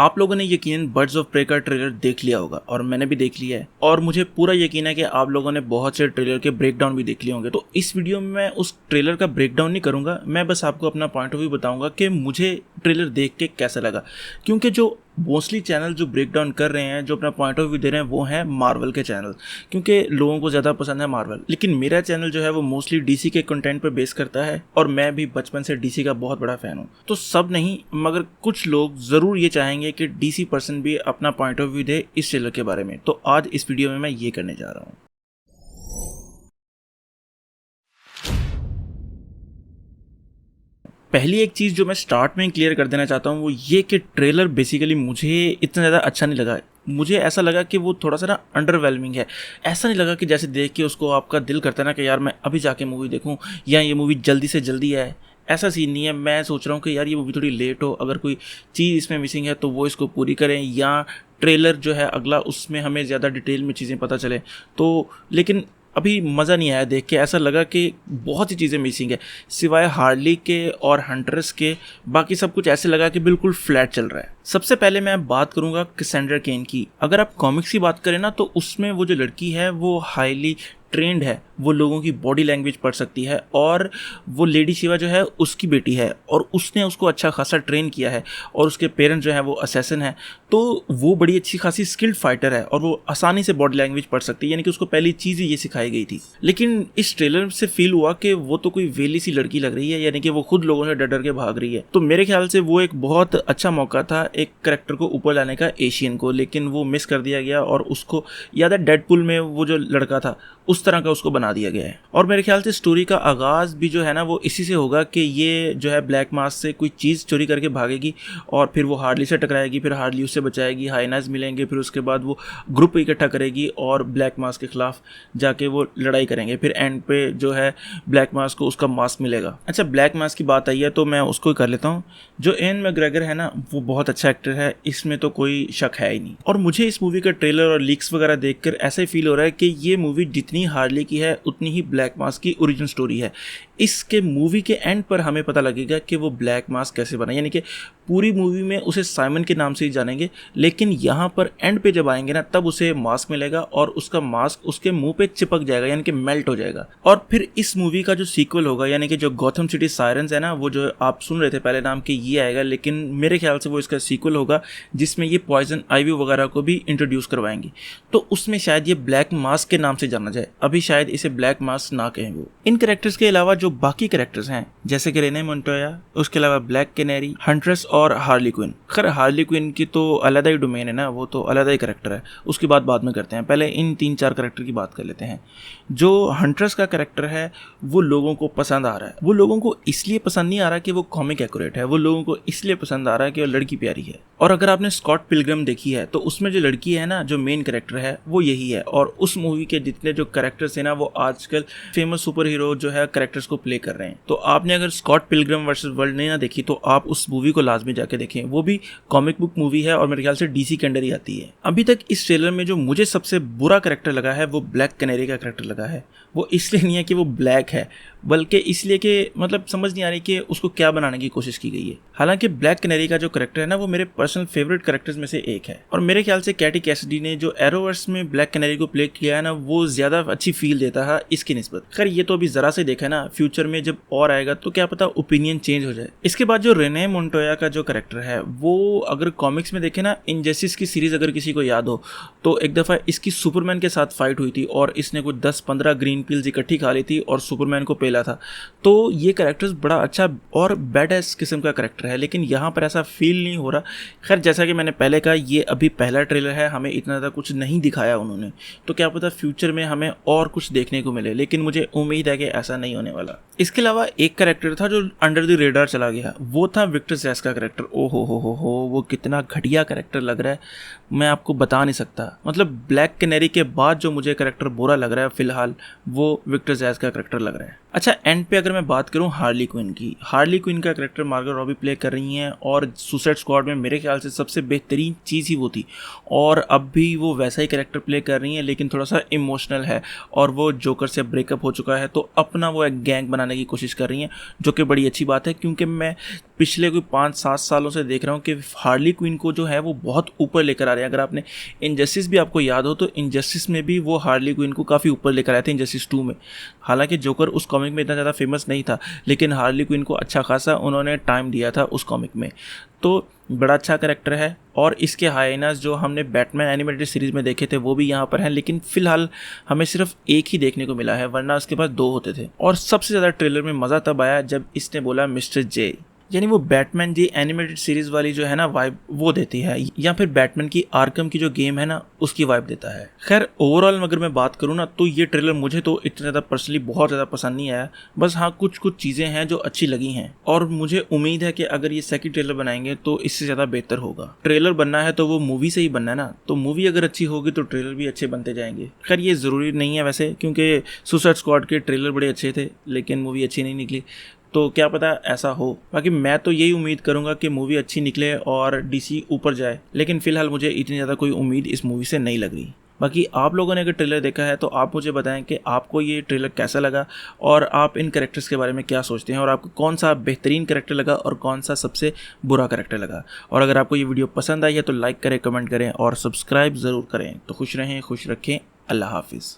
आप लोगों ने यकीनन बर्ड्स ऑफ प्रे का ट्रेलर देख लिया होगा और मैंने भी देख लिया है और मुझे पूरा यकीन है कि आप लोगों ने बहुत से ट्रेलर के ब्रेकडाउन भी देख लिए होंगे। तो इस वीडियो में मैं उस ट्रेलर का ब्रेकडाउन नहीं करूंगा, मैं बस आपको अपना पॉइंट ऑफ व्यू बताऊंगा कि मुझे ट्रेलर देख के कैसा लगा। क्योंकि जो मोस्टली चैनल जो ब्रेकडाउन कर रहे हैं, जो अपना पॉइंट ऑफ व्यू दे रहे हैं, वो हैं मार्वल के चैनल, क्योंकि लोगों को ज़्यादा पसंद है मार्वल। लेकिन मेरा चैनल जो है वो मोस्टली डीसी के कंटेंट पर बेस करता है और मैं भी बचपन से डीसी का बहुत बड़ा फ़ैन हूँ। तो सब नहीं, मगर कुछ लोग ज़रूर ये चाहेंगे कि डीसी पर्सन भी अपना पॉइंट ऑफ व्यू दे इस ट्रेलर के बारे में। तो आज इस वीडियो में मैं ये करने जा रहा हूँ। पहली एक चीज़ जो मैं स्टार्ट में क्लियर कर देना चाहता हूँ वो ये कि ट्रेलर बेसिकली मुझे इतना ज़्यादा अच्छा नहीं लगा। मुझे ऐसा लगा कि वो थोड़ा सा ना अंडरवेलमिंग है। ऐसा नहीं लगा कि जैसे देख के उसको आपका दिल करता है ना कि यार मैं अभी जाके मूवी देखूँ या ये मूवी जल्दी से जल्दी है। ऐसा सीन नहीं है। मैं सोच रहा हूँ कि यार ये मूवी थोड़ी लेट हो, अगर कोई चीज़ इसमें मिसिंग है तो वो इसको पूरी करें, या ट्रेलर जो है अगला उसमें हमें ज़्यादा डिटेल में चीज़ें पता चले। तो लेकिन अभी मज़ा नहीं आया देख के। ऐसा लगा कि बहुत सी चीज़ें मिसिंग है सिवाय हार्ली के और हंटर्स के। बाकी सब कुछ ऐसे लगा कि बिल्कुल फ्लैट चल रहा है। सबसे पहले मैं बात करूंगा कैसेंड्रा केन की। अगर आप कॉमिक्स की बात करें ना तो उसमें वो जो लड़की है वो हाईली ट्रेंड है, वो लोगों की बॉडी लैंग्वेज पढ़ सकती है और वो लेडी शिवा जो है उसकी बेटी है और उसने उसको अच्छा खासा ट्रेन किया है और उसके पेरेंट्स जो है वो असैसिन है। तो वो बड़ी अच्छी खासी स्किल्ड फाइटर है और वो आसानी से बॉडी लैंग्वेज पढ़ सकती है, यानी कि उसको पहली चीज़ ही ये सिखाई गई थी। लेकिन इस ट्रेलर से फील हुआ कि वो तो कोई वेली सी लड़की लग रही है, यानी कि वो खुद लोगों से डर डर के भाग रही है। तो मेरे ख्याल से वो एक बहुत अच्छा मौका था एक करेक्टर को ऊपर लाने का, एशियन को, लेकिन वो मिस कर दिया गया और उसको याद है डेडपुल में वो जो लड़का था उस तरह का उसको बना दिया गया है। और मेरे ख्याल से स्टोरी का आगाज़ भी जो है ना वो इसी से होगा कि ये जो है ब्लैक मास्क से कोई चीज़ चोरी करके भागेगी और फिर वो हार्ली से टकराएगी, फिर हार्ली उससे बचाएगी, हाइनाज मिलेंगे, फिर उसके बाद वो ग्रुप इकट्ठा करेगी और ब्लैक मास्क के खिलाफ जाके वो लड़ाई करेंगे। फिर एंड पे जो है ब्लैक मास्क को उसका मास्क मिलेगा। अच्छा, ब्लैक मास्क की बात आई है तो मैं उसको ही कर लेता हूँ। जो इवन मैकग्रेगर है ना वो बहुत अच्छा एक्टर है, इसमें तो कोई शक है ही नहीं। और मुझे इस मूवी का ट्रेलर और लीक्स वगैरह देखकर ऐसा ही फील हो रहा है कि ये मूवी जितनी हार्ली की है उतनी ही ब्लैक मास्क की ओरिजिनल स्टोरी है। इसके मूवी के एंड पर हमें पता लगेगा कि वो ब्लैक मास्क कैसे बना, यानी कि पूरी मूवी में उसे साइमन के नाम से ही जानेंगे, लेकिन यहाँ पर एंड पे जब आएंगे ना तब उसे मास्क मिलेगा और उसका मास्क उसके मुंह पे चिपक जाएगा, यानी कि मेल्ट हो जाएगा। और फिर इस मूवी का जो सीक्वल होगा, यानी कि जो गॉथम सिटी सायरन्स है ना, वो जो आप सुन रहे थे पहले नाम के, ये आएगा, लेकिन मेरे ख्याल से वो इसका सीक्वल होगा जिसमें ये पॉइजन आइवी वगैरह को भी इंट्रोड्यूस करवाएंगे। तो उसमें शायद ये ब्लैक मास्क के नाम से जाना जाए, अभी शायद इसे ब्लैक मास्क ना कहें वो। इन कैरेक्टर्स के अलावा जो बाकी कैरेक्टर्स हैं जैसे कि रेने मोंटोया, उसके अलावा ब्लैक कैनेरी, हंट्रेस और हार्ली क्विन। खैर हार्ली क्विन की तो अलग ही डोमेन है ना, वो तो अलग ही कैरेक्टर है, उसकी बात बाद में करते हैं। पहले इन 3-4 कैरेक्टर की बात कर लेते हैं। जो हंट्रेस का कैरेक्टर है वो लोगों को पसंद आ रहा है। वो लोगों को इसलिए पसंद नहीं आ रहा कि वो कॉमिक एक्यूरेट है, वो लोगों को इसलिए पसंद आ रहा है कि वो लड़की प्यारी है। और अगर आपने स्कॉट पिलग्रिम देखी है तो उसमें जो लड़की है ना, जो मेन कैरेक्टर है वो यही है। और उस मूवी के जितने जो कैरेक्टर्स हैं ना वो आजकल फेमस सुपर हीरो जो है कैरेक्टर्स को प्ले कर रहे हैं। तो आपने अगर स्कॉट पिलग्रिम वर्सेस वर्ल्ड नहीं ना देखी तो आप उस मूवी को लाजमी जाके देखें। वो भी कॉमिक बुक मूवी है और मेरे ख्याल से डीसी के अंडर ही आती है। अभी तक इस ट्रेलर में जो मुझे सबसे बुरा कैरेक्टर लगा है वो ब्लैक कैनेरी का कैरेक्टर लगा है। वो इसलिए नहीं है कि वो ब्लैक है, बल्कि इसलिए कि मतलब समझ नहीं आ रही कि उसको क्या बनाने की कोशिश की गई है। हालांकि ब्लैक कैनेरी का जो कैरेक्टर है ना वो मेरे पर्सनल फेवरेट कैरेक्टर्स में से एक है और मेरे ख्याल से कैटी कैसिडी ने जो एरोवर्स में ब्लैक कैनेरी को प्ले किया है ना वो ज़्यादा अच्छी फील देता है इसकी निस्बत। खैर ये तो अभी ज़रा से देखा है ना, फ्यूचर में जब और आएगा तो क्या पता ओपिनियन चेंज हो जाए। इसके बाद जो रेने मोंटोया का जो कैरेक्टर है वो अगर कॉमिक्स में देखे ना, इनजस्टिस की सीरीज अगर किसी को याद हो तो एक दफ़ा इसकी सुपरमैन के साथ फाइट हुई थी और इसने कुछ 10-15 ग्रीन पिल्स इकट्ठी खा ली थी और सुपरमैन को पेला था। तो ये कैरेक्टर्स बड़ा अच्छा और बैडएस किस्म का कैरेक्टर है, लेकिन यहाँ पर ऐसा फील नहीं हो रहा। खैर जैसा कि मैंने पहले कहा ये अभी पहला ट्रेलर है, हमें इतना ज़्यादा कुछ नहीं दिखाया उन्होंने, तो क्या पता फ्यूचर में हमें और कुछ देखने को मिले, लेकिन मुझे उम्मीद है कि ऐसा नहीं होने वाला। इसके अलावा एक कैरेक्टर था जो अंडर द रेडार चला गया, वो था विक्टर ज़ैस का कैरेक्टर। ओ हो वो कितना घटिया कैरेक्टर लग रहा है, मैं आपको बता नहीं सकता। मतलब ब्लैक कैनेरी के बाद जो मुझे कैरेक्टर बुरा लग रहा है फिलहाल वो विक्टर ज़ैस का कैरेक्टर लग रहा है। अच्छा, एंड पे अगर मैं बात करूं हार्ली क्विन की, हार्ली क्विन का करेक्टर मार्गो रॉबी प्ले कर रही हैं और सुसाइड स्क्वाड में मेरे ख्याल से सबसे बेहतरीन चीज़ ही वो थी, और अब भी वो वैसा ही करेक्टर प्ले कर रही हैं, लेकिन थोड़ा सा इमोशनल है और वो जोकर से ब्रेकअप हो चुका है तो अपना वो एक गैंग बनाने की कोशिश कर रही हैं, जो कि बड़ी अच्छी बात है क्योंकि मैं पिछले कोई 5-7 सालों से देख रहा हूँ कि हार्ली क्विन को जो है वो बहुत ऊपर लेकर आ रहे हैं। अगर आपने इनजस्टिस भी आपको याद हो तो इनजस्टिस में भी वो हार्ली क्विन को काफ़ी ऊपर लेकर आए थे, इनजस्टिस 2 में। हालांकि जोकर उस कॉमिक में इतना ज़्यादा फेमस नहीं था, लेकिन हार्ली क्विन को अच्छा खासा उन्होंने टाइम दिया था उस कॉमिक में, तो बड़ा अच्छा करैक्टर है। और इसके हाइनास जो हमने बैटमैन एनिमेटेड सीरीज़ में देखे थे वो भी यहाँ पर हैं, लेकिन फ़िलहाल हमें सिर्फ एक ही देखने को मिला है, वरना उसके पास 2 होते थे। और सबसे ज़्यादा ट्रेलर में मज़ा तब आया जब इसने बोला मिस्टर जे, यानी वो बैटमैन जी एनिमेटेड सीरीज़ वाली जो है ना वाइब वो देती है, या फिर बैटमैन की आर्कम की जो गेम है ना उसकी वाइब देता है। खैर ओवरऑल अगर मैं बात करूँ ना तो ये ट्रेलर मुझे तो इतना ज़्यादा पर्सनली बहुत ज़्यादा पसंद नहीं आया। बस हाँ, कुछ चीज़ें हैं जो अच्छी लगी हैं और मुझे उम्मीद है कि अगर ये सेकंड ट्रेलर बनाएंगे तो इससे ज़्यादा बेहतर होगा। ट्रेलर बनना है तो वो मूवी से ही बनना है ना, तो मूवी अगर अच्छी होगी तो ट्रेलर भी अच्छे बनते जाएंगे। खैर ये ज़रूरी नहीं है वैसे, क्योंकि सुसाइड स्क्वाड के ट्रेलर बड़े अच्छे थे लेकिन मूवी अच्छी नहीं निकली, तो क्या पता ऐसा हो। बाकी मैं तो यही उम्मीद करूंगा कि मूवी अच्छी निकले और डीसी ऊपर जाए, लेकिन फिलहाल मुझे इतनी ज़्यादा कोई उम्मीद इस मूवी से नहीं लग रही। बाकी आप लोगों ने अगर ट्रेलर देखा है तो आप मुझे बताएं कि आपको ये ट्रेलर कैसा लगा और आप इन कैरेक्टर्स के बारे में क्या सोचते हैं, और आपको कौन सा बेहतरीन कैरेक्टर लगा और कौन सा सबसे बुरा कैरेक्टर लगा। और अगर आपको ये वीडियो पसंद आई है तो लाइक करें, कमेंट करें और सब्सक्राइब ज़रूर करें। तो खुश रहें, खुश रखें, अल्लाह हाफिज़।